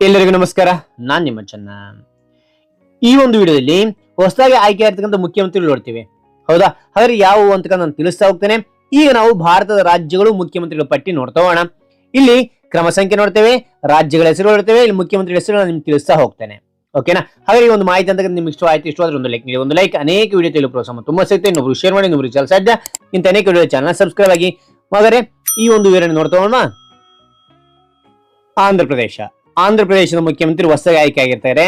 ಎಲ್ಲರಿಗೂ ನಮಸ್ಕಾರ. ನಾನ್ ನಿಮ್ಮ ಚೆನ್ನ. ಈ ಒಂದು ವಿಡಿಯೋದಲ್ಲಿ ಹೊಸದಾಗಿ ಆಯ್ಕೆ ಆಗಿರ್ತಕ್ಕಂಥ ಮುಖ್ಯಮಂತ್ರಿಗಳು ನೋಡ್ತೀವಿ. ಹೌದಾ? ಹಾಗಾದ್ರೆ ಯಾವುವು ಅಂತ ನಾನು ತಿಳಿಸ್ತಾ ಹೋಗ್ತೇನೆ. ಈಗ ನಾವು ಭಾರತದ ರಾಜ್ಯಗಳು ಮುಖ್ಯಮಂತ್ರಿಗಳ ಪಟ್ಟಿ ನೋಡ್ತಾ ಹೋಗೋಣ. ಇಲ್ಲಿ ಕ್ರಮ ಸಂಖ್ಯೆ ನೋಡ್ತೇವೆ, ರಾಜ್ಯಗಳ ಹೆಸರು ನೋಡ್ತೇವೆ, ಇಲ್ಲಿ ಮುಖ್ಯಮಂತ್ರಿ ಹೆಸರು ನಾನು ನಿಮ್ಗೆ ತಿಳಿಸ್ತಾ ಹೋಗ್ತೇನೆ. ಓಕೆನಾ? ಹಾಗೆ ಈ ಒಂದು ಮಾಹಿತಿ ಅಂತ ನಿಮ್ಗೆ ಇಷ್ಟವಾದ್ರೆ ಒಂದು ಲೈಕ್ ನೀಡಿ. ಒಂದು ಲೈಕ್ ಅನೇಕ ವಿಡಿಯೋ ತಿಳಿಯಲು ಪ್ರೋತ್ಸಾಹ ತುಂಬಾ ಸಿಗುತ್ತೆ. ಇನ್ನೊಬ್ರು ಶೇರ್ ಮಾಡಿ, ಇನ್ನೊಬ್ರು ಚಾನಲ್ ಸಾಧ್ಯ ಇಂತ ಅನೇಕ ವಿಡಿಯೋ ಚಾನಲ್ ಸಬ್ಸ್ಕ್ರೈಬ್ ಆಗಿ. ಹಾಗಾದ್ರೆ ಈ ಒಂದು ವಿವರಣೆ ನೋಡ್ತಾ ಹೋಗೋಣ. ಆಂಧ್ರ ಪ್ರದೇಶದ ಮುಖ್ಯಮಂತ್ರಿ ಹೊಸದಾಗಿ ಆಯ್ಕೆ ಆಗಿರ್ತಾರೆ.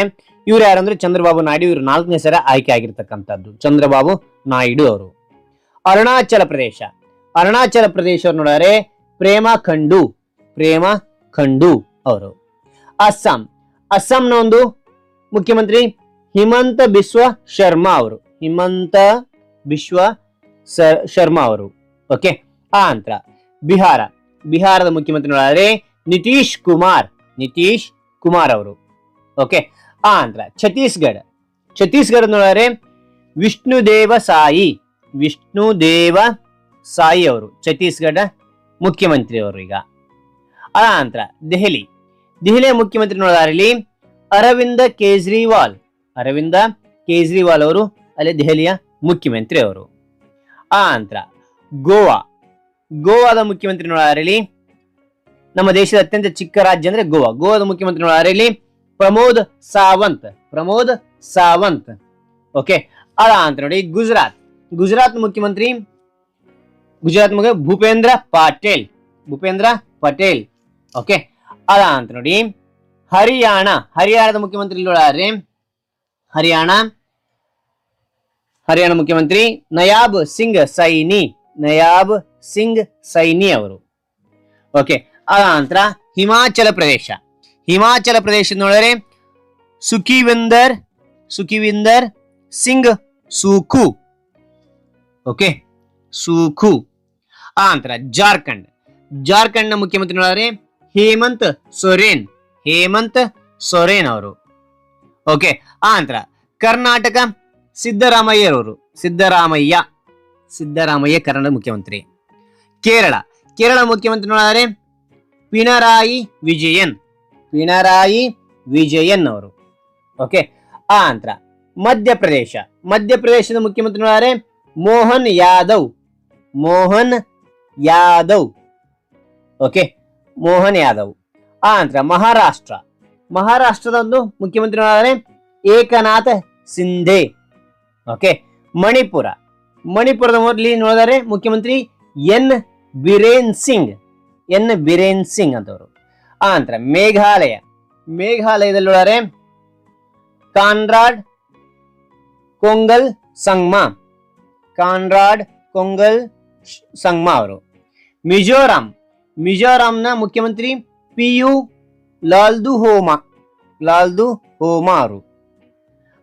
ಇವ್ರು ಯಾರಂದ್ರೆ ಚಂದ್ರಬಾಬು ನಾಯ್ಡು. ಇವರು 4ನೇ ಸಲ ಆಯ್ಕೆ ಆಗಿರ್ತಕ್ಕಂಥದ್ದು ಚಂದ್ರಬಾಬು ನಾಯ್ಡು ಅವರು. ಅರುಣಾಚಲ ಪ್ರದೇಶ ಅವ್ರು ನೋಡಿದ್ರೆ ಪ್ರೇಮಾ ಖಂಡು ಅವರು. ಅಸ್ಸಾಂನ ಒಂದು ಮುಖ್ಯಮಂತ್ರಿ ಹಿಮಂತ ಬಿಸ್ವ ಶರ್ಮಾ ಅವರು. ಓಕೆ. ಆಂಧ್ರ ಬಿಹಾರದ ಮುಖ್ಯಮಂತ್ರಿ ನೋಡಿದ್ರೆ ನಿತೀಶ್ ಕುಮಾರ್ ಅವರು. ಓಕೆ. ಆಂಧ್ರ ಛತ್ತೀಸ್ಗಢ ನೋಡಿದ್ರೆ ವಿಷ್ಣುದೇವ ಸಾಯಿ ಅವರು ಛತ್ತೀಸ್ಗಢ ಮುಖ್ಯಮಂತ್ರಿ ಅವರು. ಈಗ ಆಂಧ್ರ ದೆಹಲಿಯ ಮುಖ್ಯಮಂತ್ರಿ ನೋಡಿದ್ರೆ ಇಲ್ಲಿ ಅರವಿಂದ ಕೇಜ್ರಿವಾಲ್ ಅವರು ಅಲ್ಲಿ ದೆಹಲಿಯ ಮುಖ್ಯಮಂತ್ರಿ ಅವರು. ಆಂಧ್ರ ಗೋವಾದ ಮುಖ್ಯಮಂತ್ರಿ ನೋಡಿದ್ರೆ ಇಲ್ಲಿ ನಮ್ಮ ದೇಶದ ಅತ್ಯಂತ ಚಿಕ್ಕ ರಾಜ್ಯ ಅಂದ್ರೆ ಗೋವಾದ ಮುಖ್ಯಮಂತ್ರಿ ನೋಡಿದ್ರೆ ಇಲ್ಲಿ ಪ್ರಮೋದ್ ಸಾವಂತ್. ಓಕೆ. ಅದಾಂತರ ನೋಡಿ ಗುಜರಾತ್ ಮುಖ್ಯಮಂತ್ರಿ ಭೂಪೇಂದ್ರ ಪಟೇಲ್. ಓಕೆ. ಅದಾಂತರ ನೋಡಿ ಹರಿಯಾಣದ ಮುಖ್ಯಮಂತ್ರಿ ನೋಡಿದ್ರೆ ಹರಿಯಾಣ ಮುಖ್ಯಮಂತ್ರಿ ನಯಾಬ್ ಸಿಂಗ್ ಸೈನಿ ಅವರು. ಓಕೆ. ಅನಂತರ ಹಿಮಾಚಲ ಪ್ರದೇಶ ನೋಡಿದ್ರೆ ಸುಖಿವಿಂದರ್ ಸಿಂಗ್ ಸೂಖು. ಓಕೆ. ಸೂಖು. ಅನಂತರ ಜಾರ್ಖಂಡ್ ನ ಮುಖ್ಯಮಂತ್ರಿ ನೋಡಿದ್ರೆ ಹೇಮಂತ್ ಸೊರೇನ್ ಅವರು. ಓಕೆ. ಅನಂತರ ಕರ್ನಾಟಕ ಸಿದ್ದರಾಮಯ್ಯ ಕರ್ನಾಟಕ ಮುಖ್ಯಮಂತ್ರಿ. ಕೇರಳ ಮುಖ್ಯಮಂತ್ರಿ ನೋಡಿದ್ರೆ ಪಿಣರಾಯಿ ವಿಜಯನ್ ಅವರು. ಓಕೆ. ಆಂಧ್ರ ಮಧ್ಯಪ್ರದೇಶದ ಮುಖ್ಯಮಂತ್ರಿ ನೋಡಿದ್ರೆ ಮೋಹನ್ ಯಾದವ್. ಓಕೆ. ಮೋಹನ್ ಯಾದವ್. ಆಂಧ್ರ ಮಹಾರಾಷ್ಟ್ರದ ಒಂದು ಮುಖ್ಯಮಂತ್ರಿ ನೋಡಿದ್ರೆ ಏಕನಾಥ ಸಿಂಧೆ. ಓಕೆ. ಮಣಿಪುರದ ಮೊದಲಿ ನೋಡಿದರೆ ಮುಖ್ಯಮಂತ್ರಿ ಎನ್ ಬಿರೇನ್ ಸಿಂಗ್ ಅಂತವರು. ಆನಂತರ ಮೇಘಾಲಯದಲ್ಲಿ ನೋಡಿದರೆ ಕಾನ್ರಾಡ್ ಕೊಂಗಲ್ ಸಂಗ್ಮಾ ಅವರು. ಮಿಜೋರಾಂನ ಮುಖ್ಯಮಂತ್ರಿ ಪಿಯು ಲಾಲ್ದು ಹೋಮಾ ಅವರು.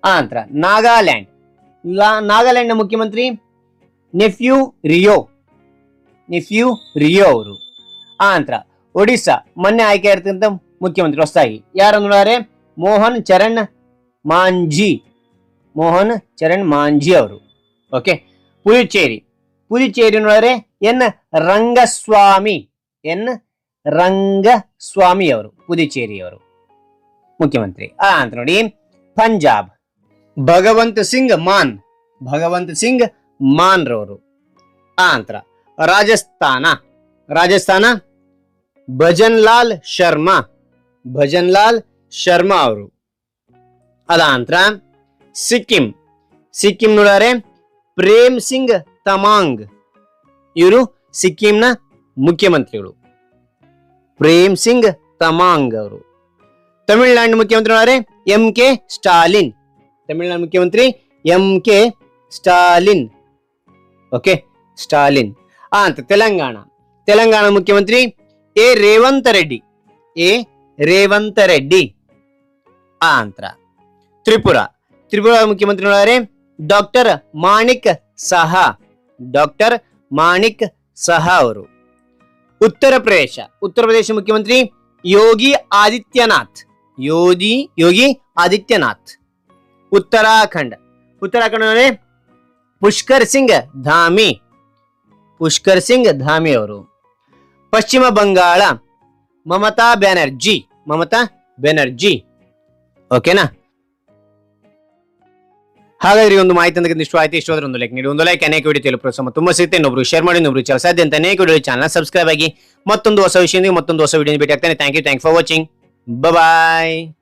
ಆನಂತರ ನಾಗಾಲ್ಯಾಂಡ್ ನ ಮುಖ್ಯಮಂತ್ರಿ ನೆಫ್ಯೂ ರಿಯೋ ಅವರು. ಆನಂತರ ಒಡಿಶಾ ಮೊನ್ನೆ ಆಯ್ಕೆ ಆಗಿರ್ತಕ್ಕಂಥ ಮುಖ್ಯಮಂತ್ರಿ ಹೊಸದಾಗಿ ಯಾರು ನೋಡಿದ್ರೆ ಮೋಹನ್ ಚರಣ್ ಮಾಂಜಿ ಅವರು. ಓಕೆ. ಪುದುಚೇರಿ ನೋಡಿದ್ರೆ ಎನ್ ರಂಗಸ್ವಾಮಿ ಅವರು ಪುದುಚೇರಿ ಅವರು ಮುಖ್ಯಮಂತ್ರಿ. ಅಂತ ನೋಡಿ ಪಂಜಾಬ್ ಭಗವಂತ್ ಸಿಂಗ್ ಮಾನ್ ರವರು. ಆಂತರ ರಾಜಸ್ಥಾನ ಭಜನ್ ಲಾಲ್ ಶರ್ಮಾ ಅವರು. ಅದಾಂತರ ಸಿಕ್ಕಿಂ ನೋಡಿದ್ರೆ ಪ್ರೇಮ್ ಸಿಂಗ್ ತಮಾಂಗ್ ಇವರು ಸಿಕ್ಕಿಂನ ಮುಖ್ಯಮಂತ್ರಿಗಳು. ಪ್ರೇಮ್ ಸಿಂಗ್ ತಮಾಂಗ್ ಅವರು. ತಮಿಳುನಾಡಿನ ಮುಖ್ಯಮಂತ್ರಿ ನೋಡಿದ್ರೆ ತಮಿಳುನಾಡು ಮುಖ್ಯಮಂತ್ರಿ ಎಂ.ಕೆ. ಸ್ಟಾಲಿನ್. ಓಕೆ. ಸ್ಟಾಲಿನ್. ಅಂತ ತೆಲಂಗಾಣ ಮುಖ್ಯಮಂತ್ರಿ ಎ ರೇವಂತ್ ರೆಡ್ಡಿ. ಆಂತರ ತ್ರಿಪುರ ಮುಖ್ಯಮಂತ್ರಿ ನೋಡಿದ್ರೆ ಡಾಕ್ಟರ್ ಮಾಣಿಕ್ ಸಹಾ ಅವರು. ಉತ್ತರ ಪ್ರದೇಶ ಮುಖ್ಯಮಂತ್ರಿ ಯೋಗಿ ಆದಿತ್ಯನಾಥ್. ಉತ್ತರಾಖಂಡ್ ಪುಷ್ಕರ್ ಸಿಂಗ್ ಧಾಮಿ ಅವರು. ಪಶ್ಚಿಮ ಬಂಗಾಳ ಮಮತಾ ಬೆನರ್ಜಿ. ಓಕೆನಾ? ಹಾಗಾದ್ರೆ ಈ ಒಂದು ಮಾಹಿತಿ ಅಂತ ಇಷ್ಟ ಆಯ್ತು. ಇಷ್ಟ ಒಂದು ಲೈಕ್ ನೀಡಿ. ಒಂದು ಲೈಕ್ ಅನೇಕ ವಿಡಿಯೋ ತಿಳಿಯಲು ಪ್ರೋತ್ಸಾಹ ತುಂಬಾ ಸಿಗುತ್ತೆ. ಇನ್ನೊಬ್ರು ಶೇರ್ ಮಾಡಿ, ಇನ್ನೊಬ್ರು ಚಾನಲ್ ಸಾಧ್ಯ ಅಂತ ಅನೇಕ ವಿಡಿಯೋ ಚಾನಲ್ ಸಬ್ಸ್ಕ್ರೈಬ್ ಆಗಿ ಮತ್ತೊಂದು ಹೊಸ ವಿಷಯದಿಂದ ಮತ್ತೊಂದು ಹೊಸ ವಿಡಿಯೋ ಭೇಟಿ ಆಗ್ತಾನೆ. Thank you for watching. Bye.